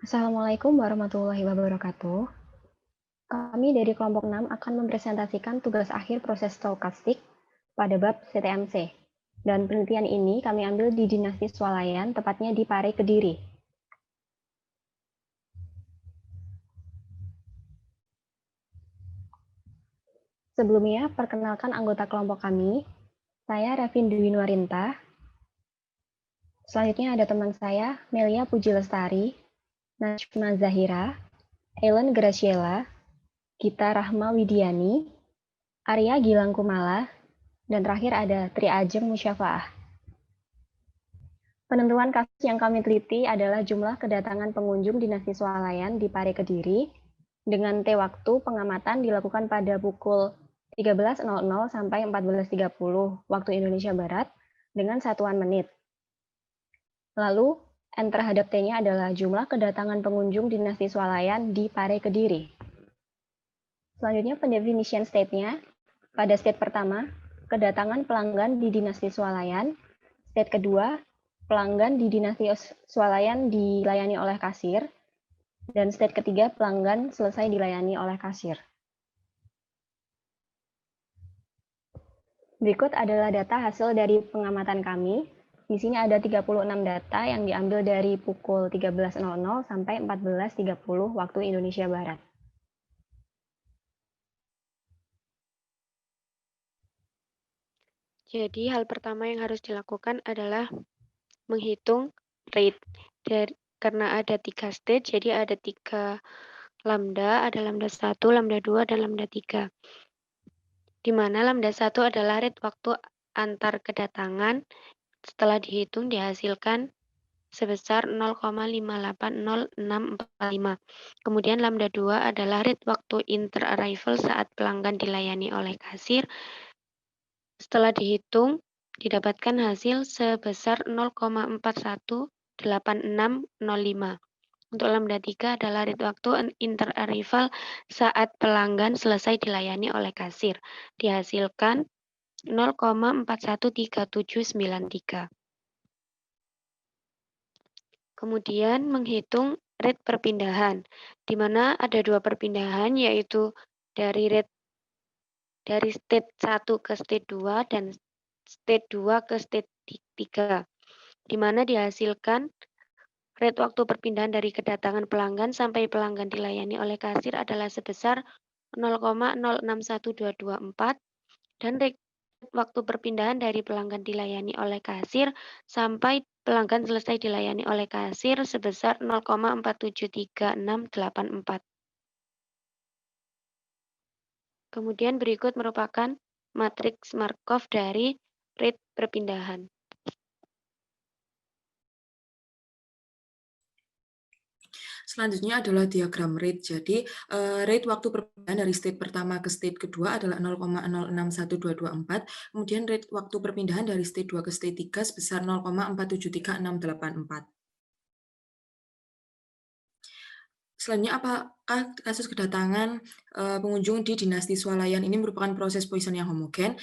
Assalamualaikum warahmatullahi wabarakatuh. Kami dari kelompok 6 akan mempresentasikan tugas akhir proses stokastik pada bab CTMC. Dan penelitian ini kami ambil di Dinasti Swalayan, tepatnya di Pare, Kediri. Sebelumnya, perkenalkan anggota kelompok kami. Saya Revin Dwi Nuarinta. Selanjutnya ada teman saya, Melia Puji Lestari, Najma Zahira, Ellen Graciela, Gita Rahma Widiani, Arya Gilang Kumala, dan terakhir ada Tri Ajeng Musyafaah. Penentuan kasus yang kami teliti adalah jumlah kedatangan pengunjung Dinasti Swalayan di Pare, Kediri, dengan waktu pengamatan dilakukan pada pukul 13.00 sampai 14.30 waktu Indonesia Barat dengan satuan menit. Lalu, N terhadap T-nya adalah jumlah kedatangan pengunjung Dinasti Swalayan di Pare, Kediri. Selanjutnya pendefinisian state-nya. Pada state pertama, kedatangan pelanggan di Dinasti Swalayan. State kedua, pelanggan di Dinasti Swalayan dilayani oleh kasir. Dan state ketiga, pelanggan selesai dilayani oleh kasir. Berikut adalah data hasil dari pengamatan kami. Di sini ada 36 data yang diambil dari pukul 13.00 sampai 14.30 waktu Indonesia Barat. Jadi hal pertama yang harus dilakukan adalah menghitung rate. Karena ada 3 stage, jadi ada 3 lambda, ada lambda 1, lambda 2, dan lambda 3. Di mana lambda 1 adalah rate waktu antar kedatangan setelah dihitung dihasilkan sebesar 0,580645. Kemudian lambda 2 adalah rate waktu inter-arrival saat pelanggan dilayani oleh kasir. Setelah dihitung, didapatkan hasil sebesar 0,418605. Untuk lambda 3 adalah rate waktu inter-arrival saat pelanggan selesai dilayani oleh kasir. Dihasilkan 0,413793. Kemudian menghitung rate perpindahan, di mana ada 2 perpindahan, yaitu dari state 1 ke state 2 dan state 2 ke state 3, di mana dihasilkan rate waktu perpindahan dari kedatangan pelanggan sampai pelanggan dilayani oleh kasir adalah sebesar 0,061224 dan rate waktu perpindahan dari pelanggan dilayani oleh kasir sampai pelanggan selesai dilayani oleh kasir sebesar 0,473684. Kemudian berikut merupakan matriks Markov dari rate perpindahan. Selanjutnya adalah diagram rate. Jadi, rate waktu perpindahan dari state pertama ke state kedua adalah 0,061224. Kemudian rate waktu perpindahan dari state 2 ke state 3 sebesar 0,473684. Selanjutnya, apakah kasus kedatangan pengunjung di Dinasti Swalayan ini merupakan proses Poisson yang homogen?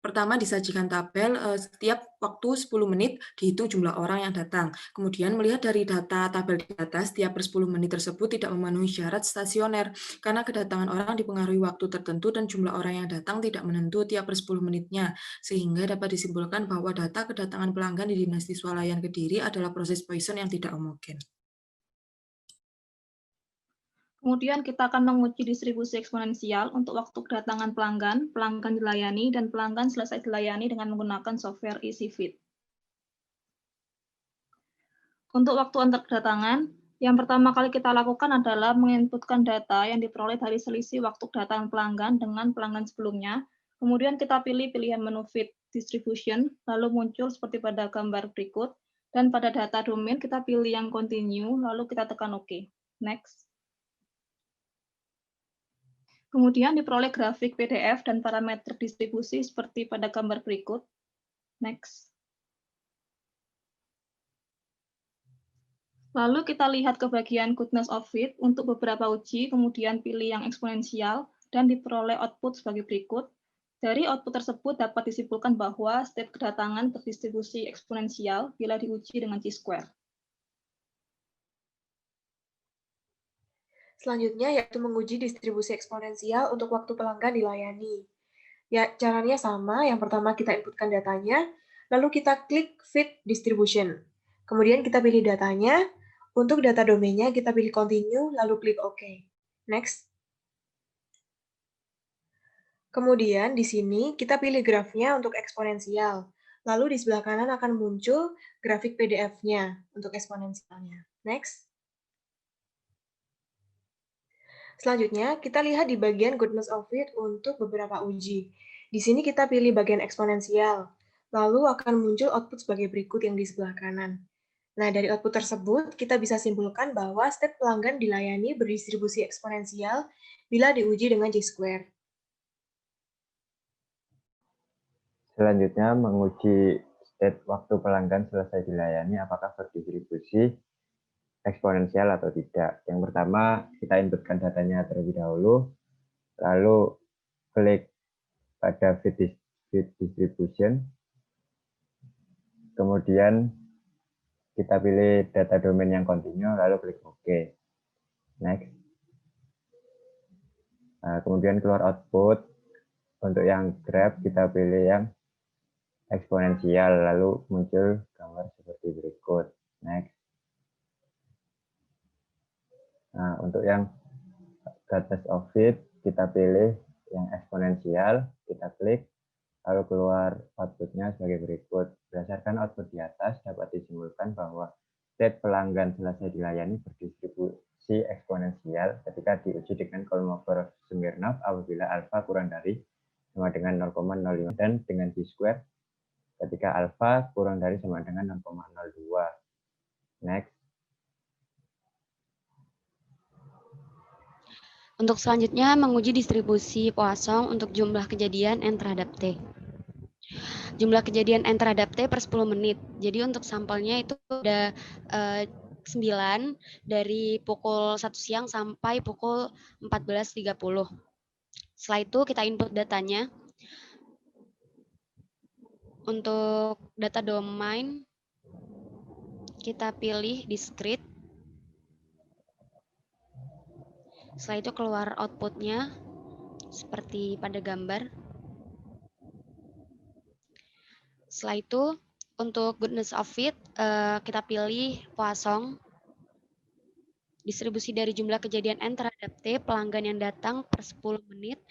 Pertama, disajikan tabel setiap waktu 10 menit dihitung jumlah orang yang datang. Kemudian melihat dari data tabel di atas, setiap per 10 menit tersebut tidak memenuhi syarat stasioner karena kedatangan orang dipengaruhi waktu tertentu dan jumlah orang yang datang tidak menentu tiap per 10 menitnya. Sehingga dapat disimpulkan bahwa data kedatangan pelanggan di Dinasti Swalayan Kediri adalah proses Poisson yang tidak homogen. Kemudian kita akan menguji distribusi eksponensial untuk waktu kedatangan pelanggan, pelanggan dilayani, dan pelanggan selesai dilayani dengan menggunakan software EasyFit. Untuk waktu antar kedatangan, yang pertama kali kita lakukan adalah menginputkan data yang diperoleh dari selisih waktu kedatangan pelanggan dengan pelanggan sebelumnya. Kemudian kita pilih pilihan menu Fit Distribution, lalu muncul seperti pada gambar berikut. Dan pada data domain kita pilih yang Continue, lalu kita tekan OK. Next. Kemudian diperoleh grafik PDF dan parameter distribusi seperti pada gambar berikut. Next. Lalu kita lihat ke bagian Goodness of Fit untuk beberapa uji, kemudian pilih yang eksponensial, dan diperoleh output sebagai berikut. Dari output tersebut dapat disimpulkan bahwa state kedatangan berdistribusi eksponensial bila diuji dengan chi-square. Selanjutnya yaitu menguji distribusi eksponensial untuk waktu pelanggan dilayani. Ya, caranya sama. Yang pertama kita inputkan datanya, lalu kita klik Fit Distribution. Kemudian kita pilih datanya. Untuk data domainnya kita pilih Continue, lalu klik OK. Next. Kemudian di sini kita pilih grafnya untuk eksponensial. Lalu di sebelah kanan akan muncul grafik PDF-nya untuk eksponensialnya. Next. Selanjutnya, kita lihat di bagian goodness of it untuk beberapa uji. Di sini kita pilih bagian eksponensial. Lalu akan muncul output sebagai berikut yang di sebelah kanan. Nah, dari output tersebut, kita bisa simpulkan bahwa state pelanggan dilayani berdistribusi eksponensial bila diuji dengan J-square. Selanjutnya, menguji state waktu pelanggan selesai dilayani apakah berdistribusi eksponensial atau tidak. Yang pertama, kita inputkan datanya terlebih dahulu, lalu klik pada Fit Distribution, kemudian kita pilih data domain yang continue, lalu klik OK. Next. Nah, kemudian keluar output. Untuk yang graph, kita pilih yang eksponensial, lalu muncul gambar seperti berikut. Next. Nah, untuk yang goodness of it, kita pilih yang eksponensial, kita klik, lalu keluar outputnya sebagai berikut. Berdasarkan output di atas, dapat disimpulkan bahwa state pelanggan selesai dilayani berdistribusi eksponensial ketika diuji dengan Kolmogorov-Smirnov apabila alfa kurang dari sama dengan 0,05 dan dengan J-square ketika alfa kurang dari sama dengan 0,02. Next. Untuk selanjutnya, menguji distribusi Poisson untuk jumlah kejadian N terhadap T. Jumlah kejadian N terhadap T per 10 menit. Jadi untuk sampelnya itu ada 9 dari pukul 1 siang sampai pukul 14.30. Setelah itu kita input datanya. Untuk data domain, kita pilih discrete. Setelah itu keluar outputnya seperti pada gambar. Setelah itu untuk goodness of it, kita pilih Poisson. Distribusi dari jumlah kejadian N terhadap T pelanggan yang datang per 10 menit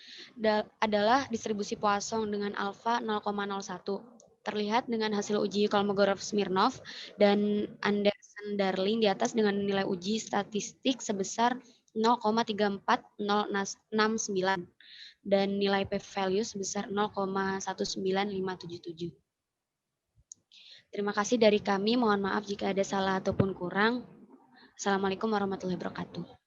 adalah distribusi Poisson dengan alfa 0,01. Terlihat dengan hasil uji Kolmogorov-Smirnov dan Anderson-Darling di atas dengan nilai uji statistik sebesar 0,34069 dan nilai p-value sebesar 0,19577. Terima kasih dari kami, mohon maaf jika ada salah ataupun kurang. Assalamualaikum warahmatullahi wabarakatuh.